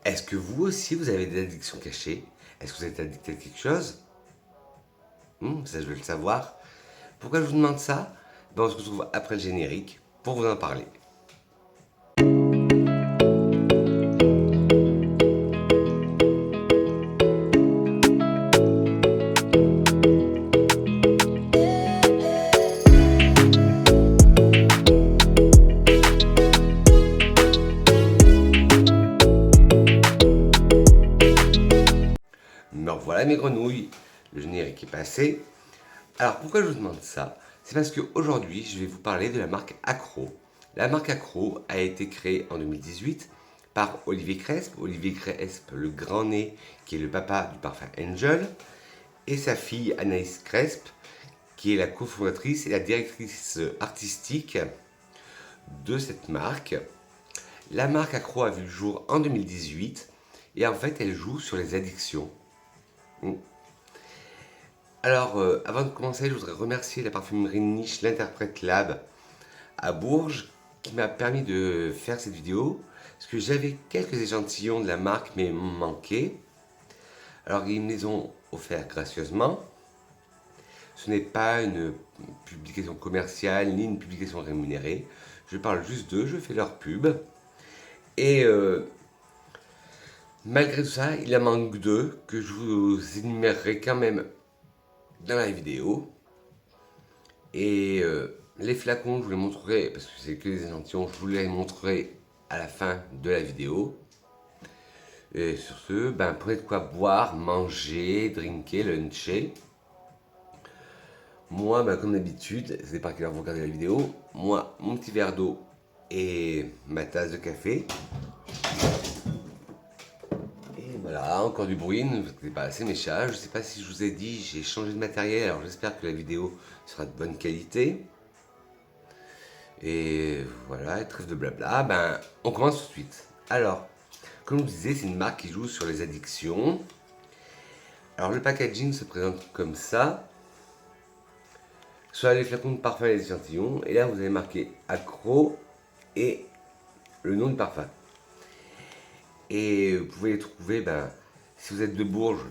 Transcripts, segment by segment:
Est-ce que vous aussi, vous avez des addictions cachées? Est-ce que vous êtes addicté à quelque chose? Ça, je veux le savoir. Pourquoi je vous demande ça? Ben, on se retrouve après le générique pour vous en parler. Me revoilà mes grenouilles. Le générique est passé. Alors pourquoi je vous demande ça? C'est parce qu'aujourd'hui, je vais vous parler de la marque Accro. La marque Accro a été créée en 2018 par Olivier Cresp. Olivier Cresp, le grand nez, qui est le papa du parfum Angel, et sa fille Anaïs Cresp, qui est la cofondatrice et la directrice artistique de cette marque. La marque Accro a vu le jour en 2018 et en fait elle joue sur les addictions. Alors, avant de commencer, je voudrais remercier la parfumerie Niche, l'Interprète Lab à Bourges, qui m'a permis de faire cette vidéo, parce que j'avais quelques échantillons de la marque, mais ils m'ont manqué. Alors, ils me les ont offerts gracieusement. Ce n'est pas une publication commerciale, ni une publication rémunérée. Je parle juste d'eux, je fais leur pub. Et malgré tout ça, il en manque deux, que je vous énumérerai quand même dans la vidéo. Et les flacons, je vous les montrerai, parce que c'est que des échantillons, je vous les montrerai à la fin de la vidéo. Et sur ce, ben, prenez de quoi boire, manger, drinker, luncher. Moi, ben, comme d'habitude, c'est pas quelle heure vous regardez la vidéo, moi, mon petit verre d'eau et ma tasse de café. Et voilà, encore du bruit, ne vous inquiétez pas, assez mes chats. Je sais pas si je vous ai dit, j'ai changé de matériel, alors j'espère que la vidéo sera de bonne qualité. Et voilà, trêve de blabla, ben on commence tout de suite. Alors, comme je vous disais, c'est une marque qui joue sur les addictions. Alors le packaging se présente comme ça. Sur les flacons de parfum et les échantillons. Et là, vous avez marqué Accro et le nom du parfum. Et vous pouvez les trouver, ben, si vous êtes de Bourges,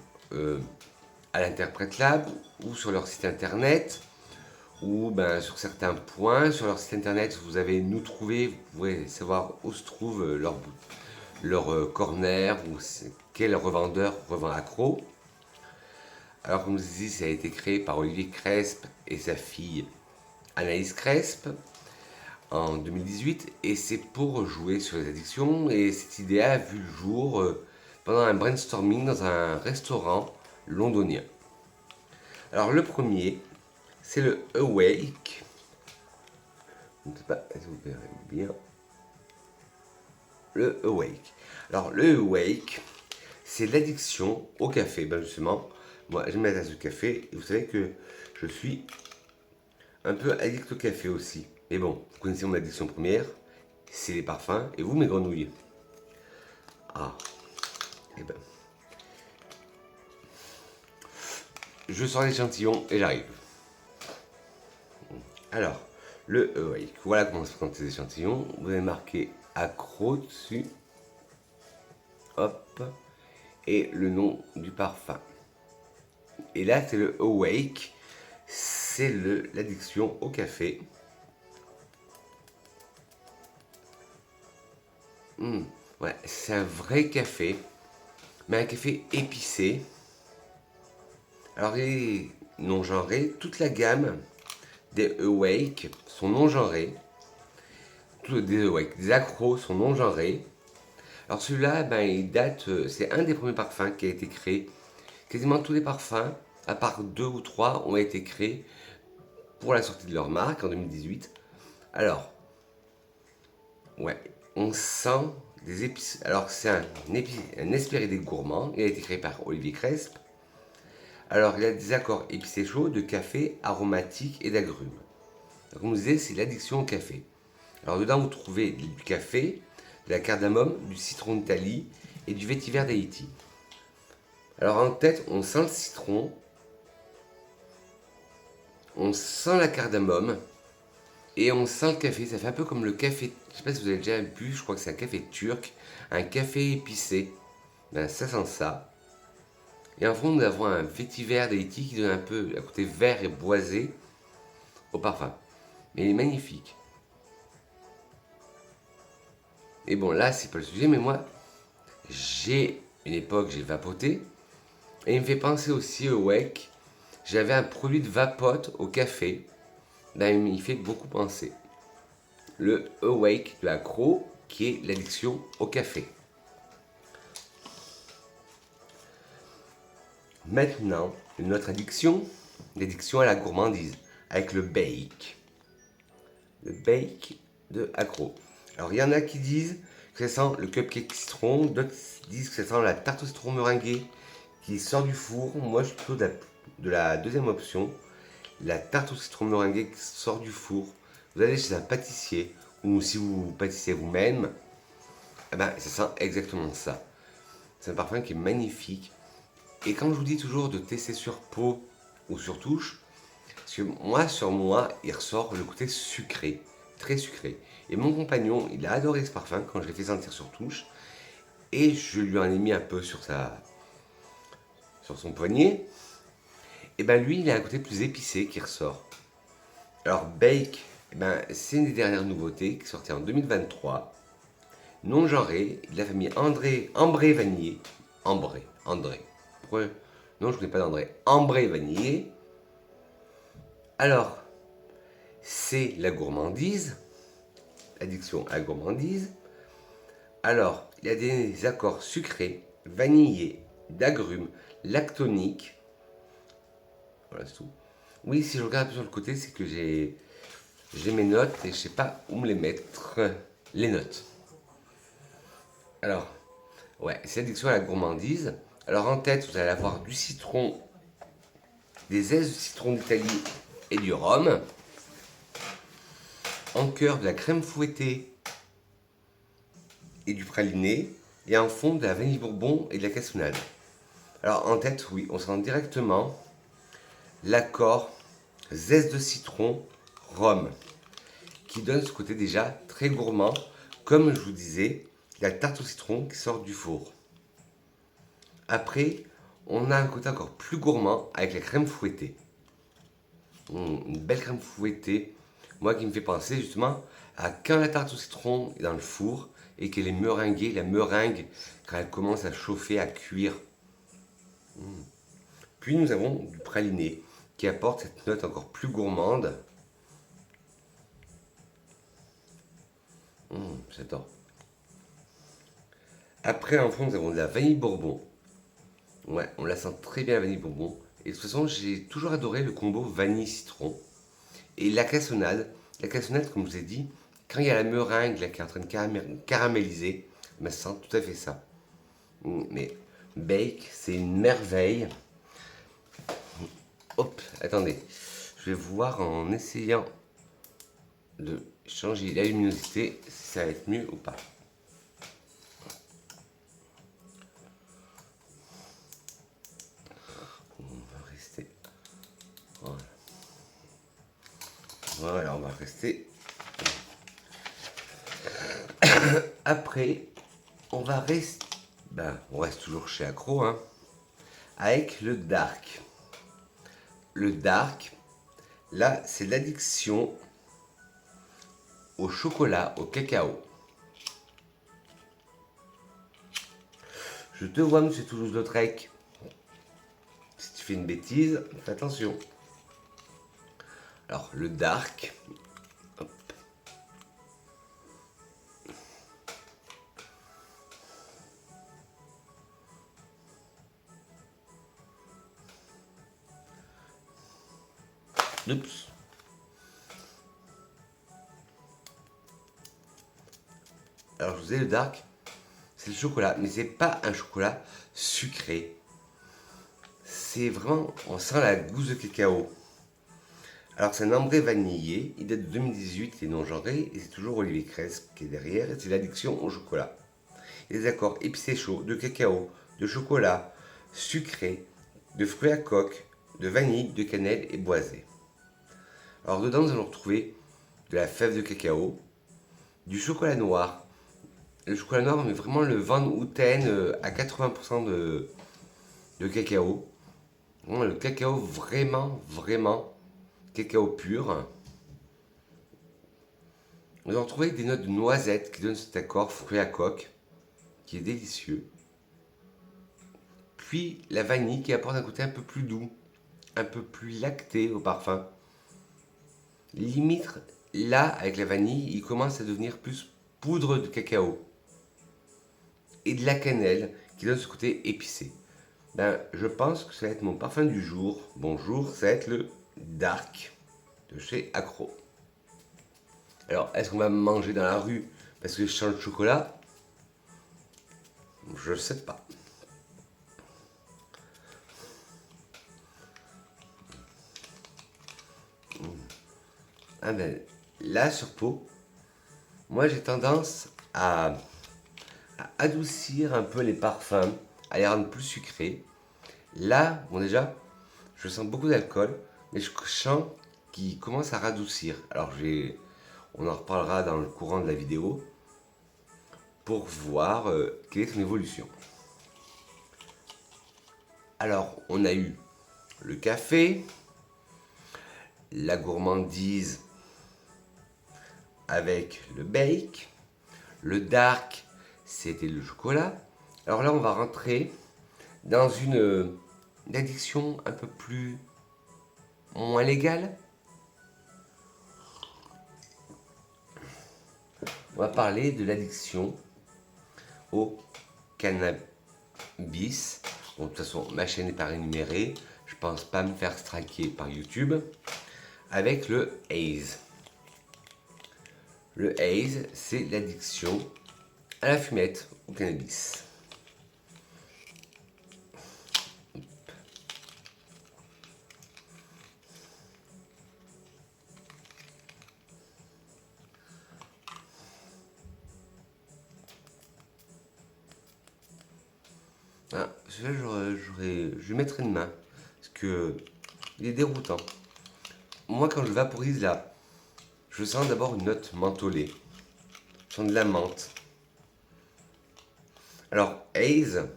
à l'Interprète Lab ou sur leur site internet. Ou ben, sur certains points, sur leur site internet, vous avez nous trouver, vous pouvez savoir où se trouve leur corner ou quel revendeur revend Accro. Alors comme je vous dis, ça a été créé par Olivier Cresp et sa fille Anaïs Cresp en 2018 et c'est pour jouer sur les addictions et cette idée a vu le jour pendant un brainstorming dans un restaurant londonien. Alors le premier, c'est le Awake. Je ne sais pas si vous verrez bien. Le Awake. Alors, le Awake, c'est l'addiction au café. Ben justement, moi, j'aime la tasse de café. Et vous savez que je suis un peu addict au café aussi. Mais bon, vous connaissez mon addiction première, c'est les parfums. Et vous, mes grenouilles? Ah, et ben. Je sors l'échantillon et j'arrive. Alors, le Awake. Voilà comment se présentent ces échantillons. Vous avez marqué Accro dessus. Hop. Et le nom du parfum. Et là, c'est le Awake. C'est l'addiction au café. Ouais, c'est un vrai café. Mais un café épicé. Alors, il est non-genré. Toute la gamme des Awake sont non-genrés. Des accros sont non-genrés. Alors celui-là, ben, il date, c'est un des premiers parfums qui a été créé. Quasiment tous les parfums, à part 2 ou 3, ont été créés pour la sortie de leur marque en 2018. Alors, ouais, on sent des épices. Alors c'est un Hespéridé gourmand, il a été créé par Olivier Cresp. Alors il a des accords épicés chauds de café, aromatique et d'agrumes. Comme je vous disais, c'est l'addiction au café. Alors dedans vous trouvez du café, de la cardamome, du citron d'Italie et du vétiver d'Haïti. Alors en tête, on sent le citron, on sent la cardamome et on sent le café. Ça fait un peu comme le café, je ne sais pas si vous avez déjà bu, je crois que c'est un café turc, un café épicé. Ben, ça sent ça. Et en fond, nous avons un vétiver d'Haïti qui donne un peu un côté vert et boisé au parfum. Mais il est magnifique. Et bon, là, c'est pas le sujet, mais moi, j'ai une époque, j'ai vapoté. Et il me fait penser aussi au Wake. J'avais un produit de vapote au café. Ben, il m'y fait beaucoup penser. Le Awake de Accro, qui est l'addiction au café. Maintenant, une autre addiction, l'addiction à la gourmandise, avec le bake. Le bake de Accro. Alors, il y en a qui disent que ça sent le cupcake citron, d'autres disent que ça sent la tarte au citron meringuée qui sort du four. Moi, je suis plutôt de la deuxième option, la tarte au citron meringuée qui sort du four. Vous allez chez un pâtissier, ou si vous pâtissez vous-même, eh ben, ça sent exactement ça. C'est un parfum qui est magnifique. Et quand je vous dis toujours de tester sur peau ou sur touche, parce que moi, sur moi, il ressort le côté sucré, très sucré. Et mon compagnon, il a adoré ce parfum quand je l'ai fait sentir sur touche. Et je lui en ai mis un peu sur son poignet. Et ben lui, il a un côté plus épicé qui ressort. Alors Bake, eh ben, c'est une des dernières nouveautés qui est sortie en 2023. Non genré, de la famille Ambré Vanillé. André. Pourquoi? Non, je ne connais pas d'André. Ambré Vanillé. Alors, c'est la gourmandise, l'addiction à la gourmandise. Alors, il y a des accords sucrés, vanillés, d'agrumes, lactoniques. Voilà, c'est tout. Oui, si je regarde un peu sur le côté, c'est que j'ai mes notes et je sais pas où me les mettre. Les notes. Alors, ouais, c'est l'addiction à la gourmandise. Alors en tête, vous allez avoir du citron, des aises de citron d'Italie et du rhum. En cœur, de la crème fouettée et du praliné. Et en fond, de la vanille bourbon et de la cassonade. Alors en tête, oui, on sent directement l'accord zeste de citron, rhum, qui donne ce côté déjà très gourmand, comme je vous disais, la tarte au citron qui sort du four. Après, on a un côté encore plus gourmand avec la crème fouettée. Une belle crème fouettée, moi qui me fait penser justement à quand la tarte au citron est dans le four et qu'elle est meringuée, la meringue, quand elle commence à chauffer, à cuire. Puis nous avons du praliné qui apporte cette note encore plus gourmande. J'adore. Après, en fond, nous avons de la vanille bourbon. Ouais, on la sent très bien la vanille bourbon. Et de toute façon, j'ai toujours adoré le combo vanille-citron. Et la cassonade, comme je vous ai dit, quand il y a la meringue là, qui est en train de caraméliser, ben, ça sent tout à fait ça. Mais Bake, c'est une merveille. Hop, attendez. Je vais voir en essayant de changer la luminosité si ça va être mieux ou pas. On va rester. Voilà. Voilà, on va rester. Après, on va rester. Ben, on reste toujours chez Accro, hein, avec le dark. Le dark, là, c'est l'addiction au chocolat, au cacao. Je te vois, monsieur Toulouse-Lautrec. Si tu fais une bêtise, fais attention. Alors, le dark. Hop. Oups. Alors, je vous ai le dark, c'est le chocolat, mais c'est pas un chocolat sucré. C'est vraiment, on sent la gousse de cacao. Alors, c'est un ambré vanillé, il date de 2018, il est non genré, et c'est toujours Olivier Cresp qui est derrière, et c'est l'addiction au chocolat. Il y a des accords épicés chauds, de cacao, de chocolat, sucré, de fruits à coque, de vanille, de cannelle et boisé. Alors, dedans, nous allons retrouver de la fève de cacao, du chocolat noir le chocolat noir, mais vraiment le Van Houten à 80% de cacao. Vraiment, le cacao vraiment, vraiment, cacao pur. Vous en retrouvez des notes de noisettes qui donnent cet accord fruit à coque, qui est délicieux. Puis la vanille qui apporte un côté un peu plus doux, un peu plus lacté au parfum. Limite, là, avec la vanille, il commence à devenir plus poudre de cacao. Et de la cannelle qui donne ce côté épicé. Ben, je pense que ça va être mon parfum du jour. Bonjour, ça va être le Dark de chez Accro. Alors, est-ce qu'on va me manger dans la rue parce que je sens le chocolat? Je ne sais pas. Ah ben, là, sur peau, moi j'ai tendance à adoucir un peu les parfums, à les rendre plus sucrés. Là, bon déjà, je sens beaucoup d'alcool, mais je sens qu'il commence à radoucir. Alors on en reparlera dans le courant de la vidéo pour voir quelle est son évolution. Alors, on a eu le café, la gourmandise avec le bake, le dark, c'était le chocolat. Alors là, on va rentrer dans une addiction un peu plus moins légale. On va parler de l'addiction au cannabis. Bon, de toute façon, ma chaîne n'est pas rémunérée. Je pense pas me faire straquer par YouTube. Avec le haze. Le haze, c'est l'addiction à la fumette, au cannabis. Ah, celui-là, je lui mettrai une main. Parce que il est déroutant. Moi, quand je vaporise là, je sens d'abord une note mentholée. Je sens de la menthe. Alors, haze,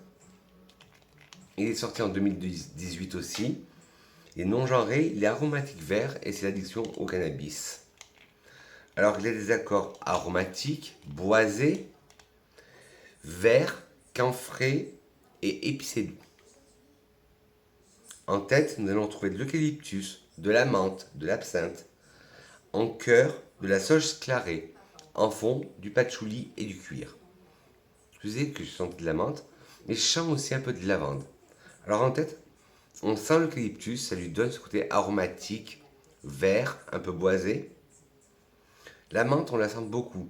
il est sorti en 2018 aussi. Il est non genré, il est aromatique vert et c'est l'addiction au cannabis. Alors, il a des accords aromatiques, boisés, vert, camphré et épicé doux. En tête, nous allons trouver de l'eucalyptus, de la menthe, de l'absinthe. En cœur, de la sauge clarée. En fond, du patchouli et du cuir. Je vous ai que je sens de la menthe, mais je sens aussi un peu de lavande. Alors en tête, on sent l'eucalyptus, ça lui donne ce côté aromatique, vert, un peu boisé. La menthe, on la sent beaucoup.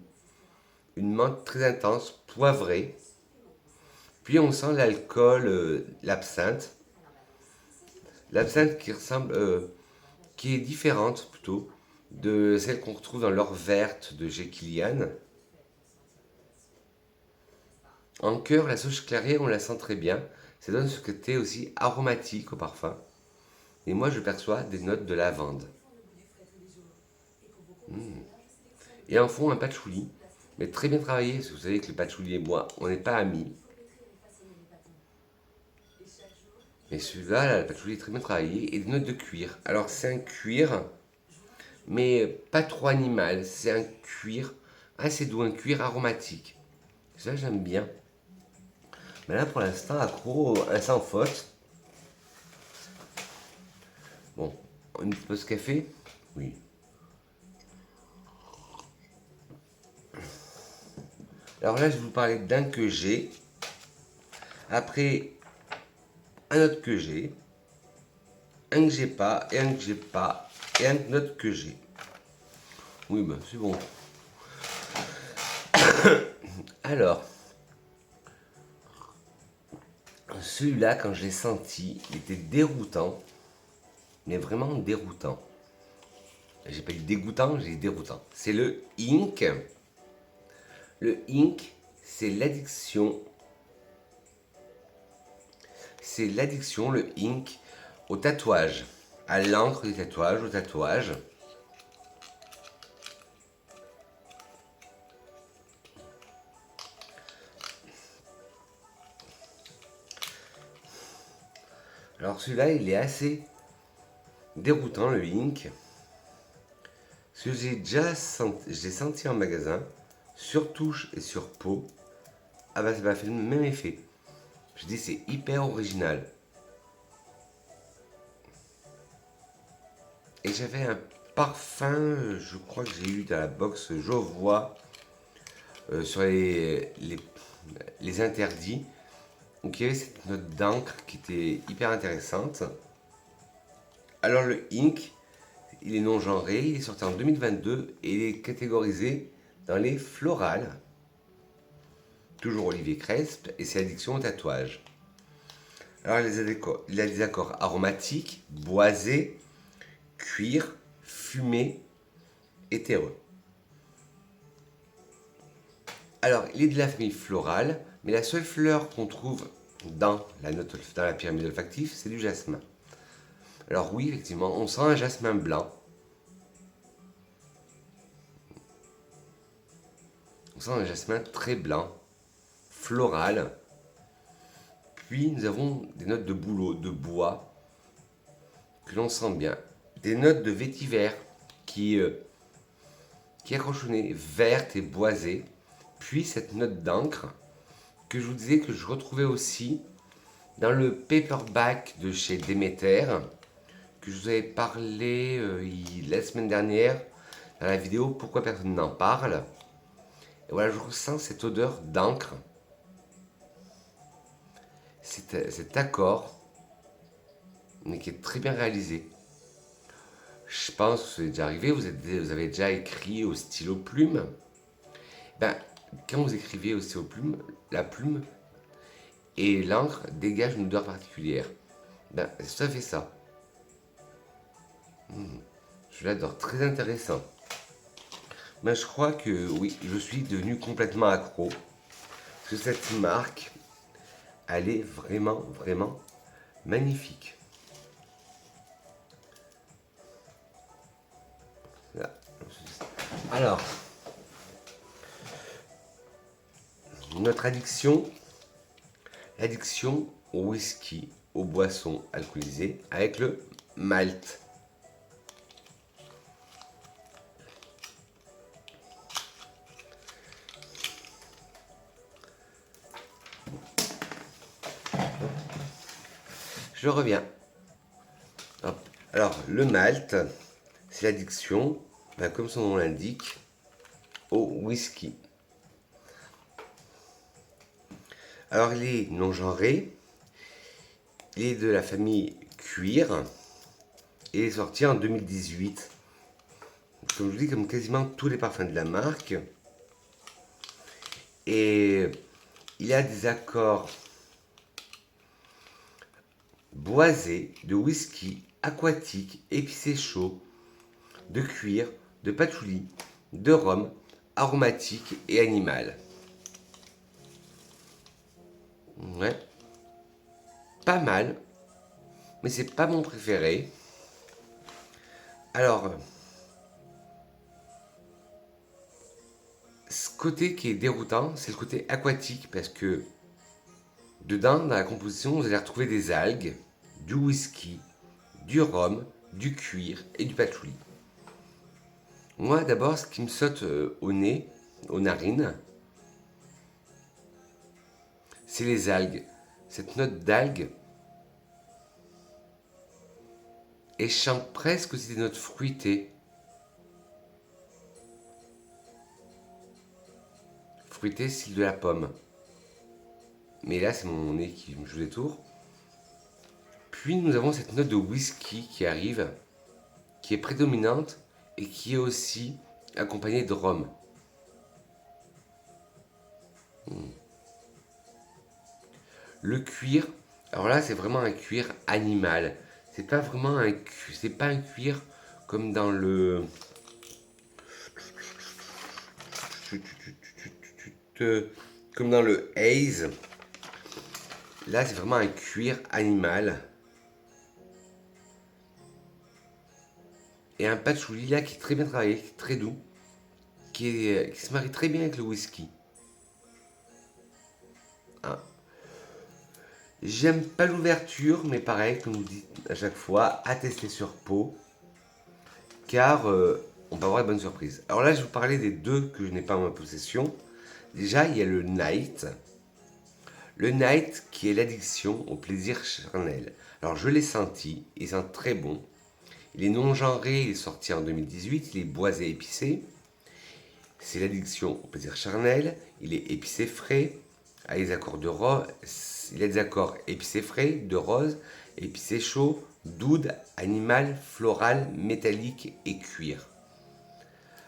Une menthe très intense, poivrée. Puis on sent l'alcool, l'absinthe. L'absinthe qui ressemble, qui est différente plutôt de celle qu'on retrouve dans l'or verte de Jekyll. En cœur, la sauge clarée, on la sent très bien. Ça donne ce côté aussi aromatique au parfum. Et moi, je perçois des notes de lavande. Et en fond, un patchouli, mais très bien travaillé, parce que vous savez que le patchouli et moi, on n'est pas amis. Mais celui-là, là, le patchouli est très bien travaillé, et des notes de cuir. Alors, c'est un cuir, mais pas trop animal. C'est un cuir assez doux, un cuir aromatique. Ça, j'aime bien. Mais là, pour l'instant, Accro, un sans faute. Bon, une petite pause café? Oui. Alors là, je vais vous parler d'un que j'ai. Après, un autre que j'ai. Un que j'ai pas, et un que j'ai pas, et un autre que j'ai. Oui, ben c'est bon. Alors, celui-là, quand je l'ai senti, il était déroutant, mais vraiment déroutant. J'ai pas dit dégoûtant, j'ai dit déroutant. C'est le Ink. Le Ink, c'est l'addiction. C'est l'addiction, le Ink, au tatouage. À l'encre du tatouage, au tatouage. Alors celui-là, il est assez déroutant, le Ink. Ce que j'ai senti en magasin, sur touche et sur peau, ah bah ça m'a fait le même effet. Je dis c'est hyper original. Et j'avais un parfum, je crois que j'ai eu dans la box Jovois sur les interdits. Donc il y avait cette note d'encre qui était hyper intéressante. Alors le Ink, il est non genré, il est sorti en 2022 et il est catégorisé dans les florales. Toujours Olivier Cresp et c'est addiction au tatouage. Alors il a des accords aromatiques, boisés, cuir, fumé et terreux. Alors il est de la famille florale, mais la seule fleur qu'on trouve dans la pyramide olfactive, c'est du jasmin. Alors oui, effectivement, on sent un jasmin blanc. On sent un jasmin très blanc, floral. Puis nous avons des notes de bouleau, de bois, que l'on sent bien. Des notes de vétiver qui accrochent au nez, verte et boisée. Puis cette note d'encre que je vous disais que je retrouvais aussi dans le paperback de chez Demeter, que je vous avais parlé la semaine dernière dans la vidéo Pourquoi personne n'en parle. Et voilà, je ressens cette odeur d'encre, cet accord, mais qui est très bien réalisé. Je pense que c'est déjà arrivé, vous avez déjà écrit au stylo plume. Ben, quand vous écrivez au stylo plume, la plume et l'encre dégagent une odeur particulière. Ben, c'est tout à fait ça. Je l'adore, très intéressant. Ben, je crois que oui, je suis devenu complètement accro. Parce que cette marque, elle est vraiment, vraiment magnifique. Là. Alors, notre l'addiction au whisky, aux boissons alcoolisées avec le malt. Je reviens. Hop. Alors, le malt, c'est l'addiction, ben, comme son nom l'indique, au whisky. Alors, il est non genré, il est de la famille cuir et est sorti en 2018. Comme je vous dis, comme quasiment tous les parfums de la marque. Et il a des accords boisés de whisky, aquatique, épicé chaud, de cuir, de patchouli, de rhum, aromatique et animal. Ouais. Pas mal, mais c'est pas mon préféré. Alors, ce côté qui est déroutant, c'est le côté aquatique parce que dedans, dans la composition, vous allez retrouver des algues, du whisky, du rhum, du cuir et du patchouli. Moi, d'abord, ce qui me saute au nez, aux narines, c'est les algues. Cette note d'algues. Et je sens presque aussi des notes fruitées. Fruitées, style de la pomme. Mais là, c'est mon nez qui me joue des tours. Puis nous avons cette note de whisky qui arrive, qui est prédominante et qui est aussi accompagnée de rhum. Le cuir, alors là, c'est vraiment un cuir animal. C'est pas vraiment c'est pas un cuir comme dans le comme dans le haze. Là, c'est vraiment un cuir animal. Et un patchouli là qui est très bien travaillé, qui est très doux, qui se marie très bien avec le whisky. Ah. J'aime pas l'ouverture, mais pareil, comme vous dites à chaque fois, à tester sur peau, car on peut avoir de bonnes surprises. Alors là, je vais vous parler des deux que je n'ai pas en ma possession. Déjà, il y a le Night. Le Night qui est l'addiction au plaisir charnel. Alors je l'ai senti, il sent très bon. Il est non genré, il est sorti en 2018, il est boisé épicé. C'est l'addiction au plaisir charnel, il est épicé frais, à des accords de rose, il a des accords épicé frais, de rose, épicé chaud, d'oud, animal, floral, métallique et cuir.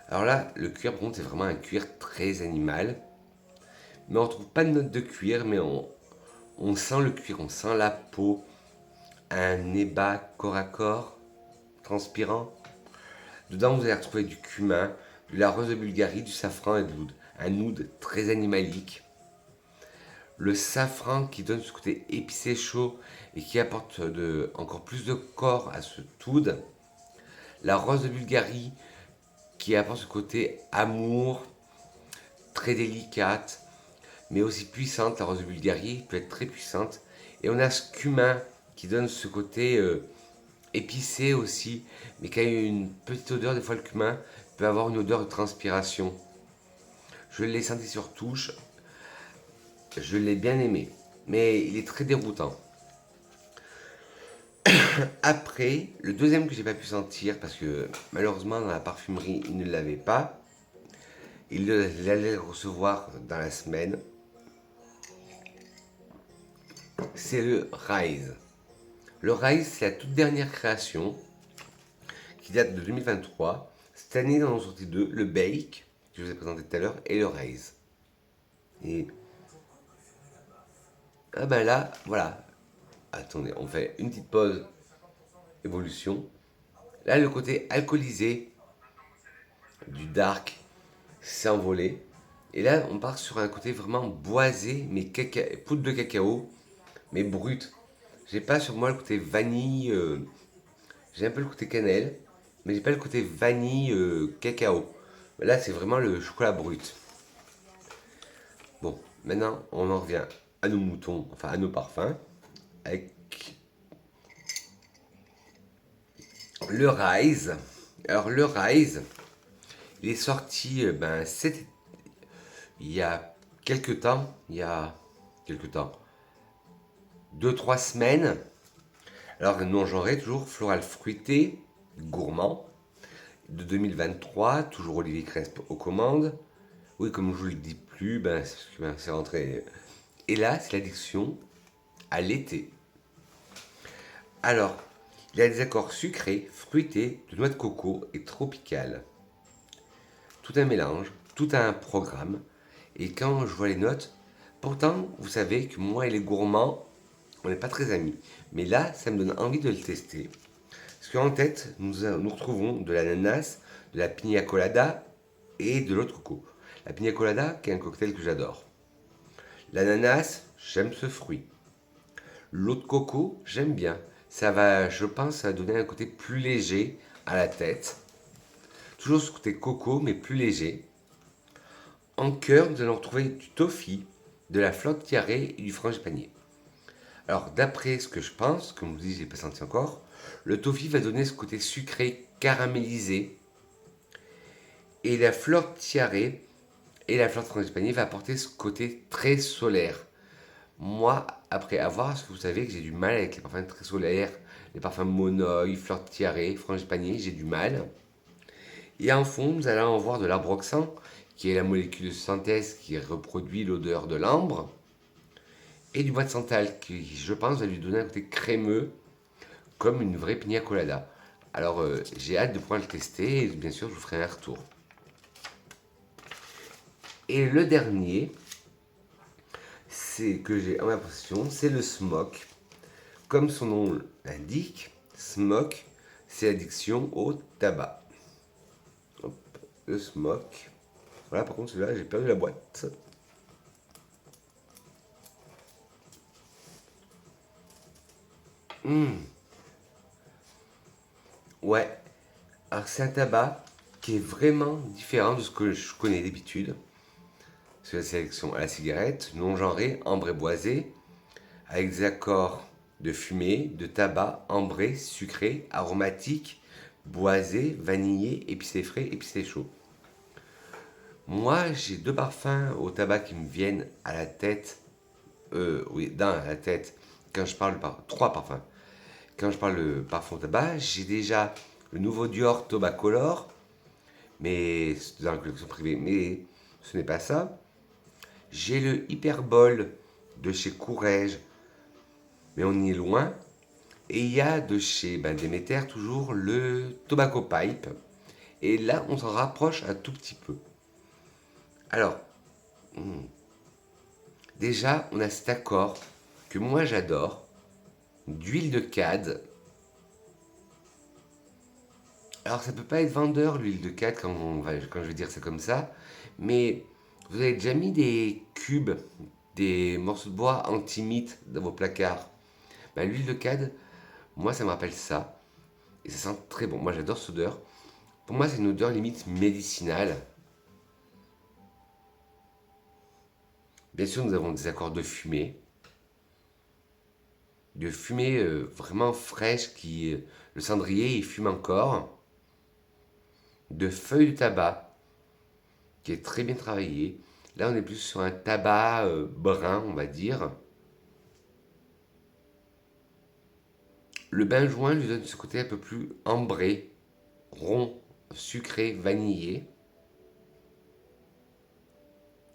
Alors là, le cuir, par contre, c'est vraiment un cuir très animal. Mais on ne trouve pas de notes de cuir, mais on sent le cuir, on sent la peau, un nez bas corps à corps, transpirant. Dedans, vous allez retrouver du cumin, de la rose de Bulgarie, du safran et de l'oud. Un oud très animalique. Le safran qui donne ce côté épicé chaud et qui apporte encore plus de corps à ce oud. La rose de Bulgarie qui apporte ce côté amour, très délicate, mais aussi puissante. La rose de Bulgarie peut être très puissante. Et on a ce cumin qui donne ce côté épicé aussi, mais qui a une petite odeur. Des fois, le cumin peut avoir une odeur de transpiration. Je l'ai senti sur touche, je l'ai bien aimé, mais il est très déroutant. Après, le deuxième que j'ai pas pu sentir, parce que malheureusement dans la parfumerie il ne l'avait pas, il allait le recevoir dans la semaine, c'est le Rise. Le Rise, c'est la toute dernière création qui date de 2023. Cette année, ils en ont sorti deux, le Bake, que je vous ai présenté tout à l'heure, et le Rise. Et ah ben là, voilà. Attendez, on fait une petite pause évolution. Là, le côté alcoolisé du dark s'est envolé. Et là, on part sur un côté vraiment boisé, mais poudre de cacao, mais brut. J'ai pas sur moi le côté vanille, j'ai un peu le côté cannelle, mais j'ai pas le côté vanille cacao. Là, c'est vraiment le chocolat brut. Bon, maintenant, on en revient à nos moutons, enfin à nos parfums, avec le Rise. Alors, le Rise, il est sorti il y a quelques temps, deux trois semaines. Alors, non genré, toujours floral fruité, gourmand, de 2023, toujours Olivier Cresp aux commandes. Oui, comme je vous le dis plus, c'est rentré. Et là, c'est l'addiction à l'été. Alors, il y a des accords sucrés, fruités, de noix de coco et tropical. Tout un mélange, tout un programme. Et quand je vois les notes, pourtant, vous savez que moi et les gourmands, on n'est pas très amis. Mais là, ça me donne envie de le tester. Parce qu'en tête, nous retrouvons de l'ananas, de la pina colada et de l'eau de coco. La pina colada, qui est un cocktail que j'adore. L'ananas, j'aime ce fruit. L'eau de coco, j'aime bien. Ça va, je pense, ça va donner un côté plus léger à la tête. Toujours ce côté coco, mais plus léger. En cœur, nous allons retrouver du toffee, de la flotte tiarée et du frangipanier. Alors, d'après ce que je pense, comme je vous dis, je l'ai pas senti encore, le toffee va donner ce côté sucré, caramélisé. Et la flotte tiarée et la flotte frangipanier va apporter ce côté très solaire. Moi, après avoir, parce que vous savez que j'ai du mal avec les parfums très solaires, les parfums monoï, fleur de tiare, frangipanier, j'ai du mal. Et en fond, nous allons avoir de l'arbroxan, qui est la molécule de synthèse qui reproduit l'odeur de l'ambre, et du bois de santal, qui, je pense, va lui donner un côté crémeux, comme une vraie pina colada. Alors, j'ai hâte de pouvoir le tester, et bien sûr, je vous ferai un retour. Et le dernier, c'est que j'ai en ma possession, c'est le smoke. Comme son nom l'indique, smoke, c'est l'addiction au tabac. Hop, le smoke. Voilà, par contre, celui-là, j'ai perdu la boîte. Ouais, alors c'est un tabac qui est vraiment différent de ce que je connais d'habitude. C'est la sélection à la cigarette, non genrée, ambre et boisé, avec des accords de fumée, de tabac, ambré, sucré, aromatique, boisé, vanillé, épicé frais, épicé chaud. Moi, j'ai deux parfums au tabac qui me viennent à la tête. Oui, d'un à la tête. Quand je parle trois parfums. Quand je parle de parfum au tabac, j'ai déjà le nouveau Dior Tobacolor, mais c'est dans la collection privée. Mais ce n'est pas ça. J'ai le Hyperbol de chez Courrèges, mais on y est loin. Et il y a de chez Demeter toujours le Tobacco Pipe. Et là, on s'en rapproche un tout petit peu. Alors, déjà, on a cet accord que moi j'adore, d'huile de cad. Alors, ça peut pas être vendeur, l'huile de cad, quand je vais dire ça comme ça, mais vous avez déjà mis des cubes, des morceaux de bois anti-mythe dans vos placards. L'huile de cad, moi, ça me rappelle ça. Et ça sent très bon. Moi, j'adore cette odeur. Pour moi, c'est une odeur limite médicinale. Bien sûr, nous avons des accords de fumée. De fumée vraiment fraîche le cendrier, il fume encore. De feuilles de tabac, qui est très bien travaillé. Là, on est plus sur un tabac brun, on va dire. Le benjoin lui donne ce côté un peu plus ambré, rond, sucré, vanillé.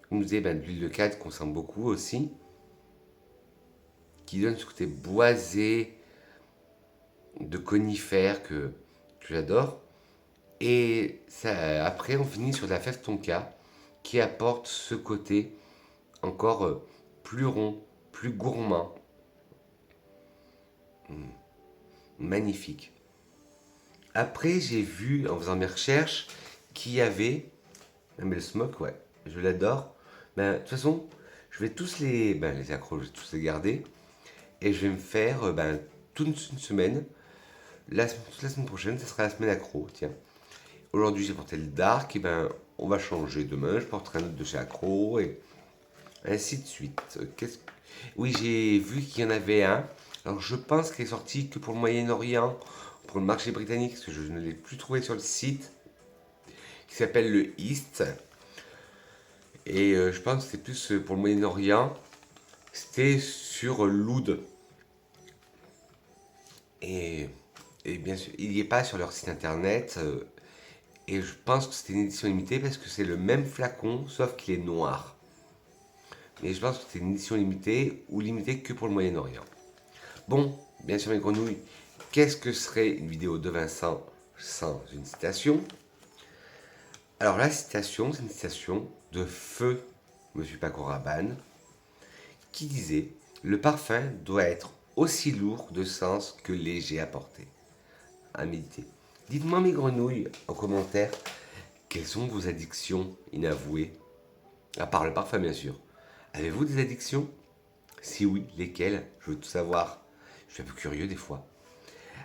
Comme je disais, de l'huile de cad qu'on sent beaucoup aussi, qui donne ce côté boisé de conifères que j'adore. Et ça, après, on finit sur de la fève tonka qui apporte ce côté encore plus rond, plus gourmand. Magnifique. Après, j'ai vu en faisant mes recherches qu'il y avait. Mais le smoke, ouais, je l'adore. De toute façon, je vais tous les accros, je vais tous les garder. Et je vais me faire toute une semaine. Toute la semaine prochaine, ça sera la semaine accro, tiens. Aujourd'hui, j'ai porté le dark, et on va changer. Demain, je porterai un autre de chez accro, et ainsi de suite. Oui, j'ai vu qu'il y en avait un. Alors, je pense qu'il est sorti que pour le Moyen-Orient, pour le marché britannique, parce que je ne l'ai plus trouvé sur le site, qui s'appelle le East. Et je pense que c'était plus pour le Moyen-Orient. C'était sur l'Oud. Et, et bien sûr, il n'y est pas sur leur site internet. Et je pense que c'était une édition limitée parce que c'est le même flacon, sauf qu'il est noir. Mais je pense que c'est une édition limitée ou limitée que pour le Moyen-Orient. Bon, bien sûr, mes grenouilles, qu'est-ce que serait une vidéo de Vincent sans une citation? Alors, la citation, c'est une citation de feu Monsieur Paco Rabanne qui disait: le parfum doit être aussi lourd de sens que léger à porter. À méditer. Dites-moi, mes grenouilles, en commentaire, quelles sont vos addictions inavouées? À part le parfum, bien sûr. Avez-vous des addictions? Si oui, lesquelles? Je veux tout savoir. Je suis un peu curieux des fois.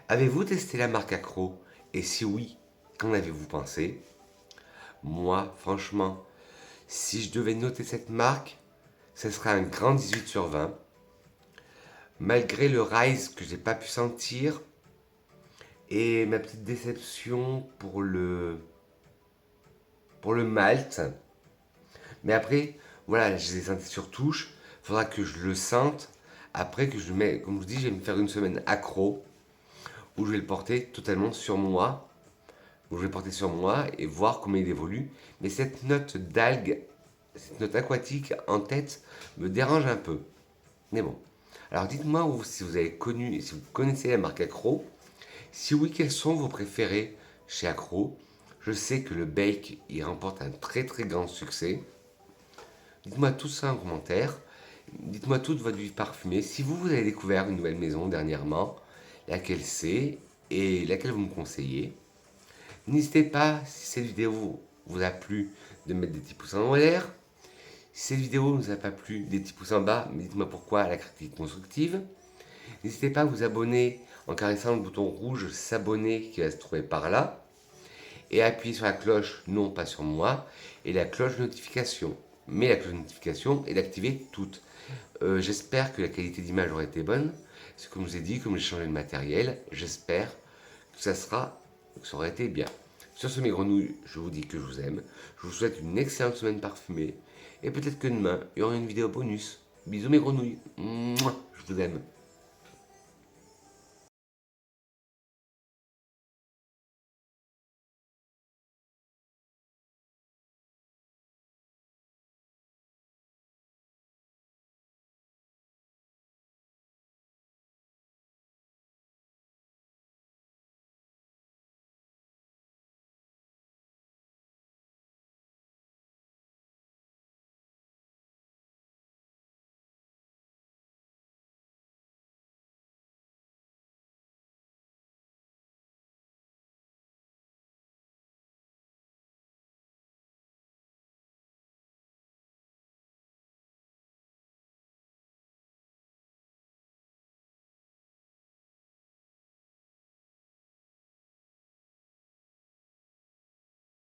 Avez-vous testé la marque Accro? Et si oui, qu'en avez-vous pensé? Moi, franchement, si je devais noter cette marque, ce serait un grand 18 sur 20. Malgré le rise que j'ai pas pu sentir et ma petite déception pour le malt. Mais après, voilà, je les ai sentis sur touche. Il faudra que je le sente. Après que je le mets, comme je vous dis, je vais me faire une semaine accro où je vais le porter totalement sur moi. Où je vais le porter sur moi et voir comment il évolue. Mais cette note d'algue, cette note aquatique en tête me dérange un peu. Mais bon. Alors dites-moi si vous avez connu, si vous connaissez la marque Accro. Si oui, quels sont vos préférés chez Accro? Je sais que le Bake, il remporte un très très grand succès. Dites-moi tout ça en commentaire. Dites-moi toute votre vie parfumée. Si vous avez découvert une nouvelle maison dernièrement, laquelle c'est et laquelle vous me conseillez. N'hésitez pas, si cette vidéo vous a plu, de mettre des petits pouces en l'air. Si cette vidéo ne vous a pas plu, des petits pouces en bas, mais dites-moi pourquoi, la critique constructive. N'hésitez pas à vous abonner en caressant le bouton rouge s'abonner qui va se trouver par là. Et à appuyer sur la cloche, non pas sur moi, et la cloche de notification. mets la cloche de notification et d'activer toutes. J'espère que la qualité d'image aura été bonne. C'est comme je vous ai dit, comme j'ai changé de matériel, j'espère que ça aura été bien. Sur ce, mes grenouilles, je vous dis que je vous aime. Je vous souhaite une excellente semaine parfumée. Et peut-être que demain, il y aura une vidéo bonus. Bisous mes grenouilles. Mouah, je vous aime.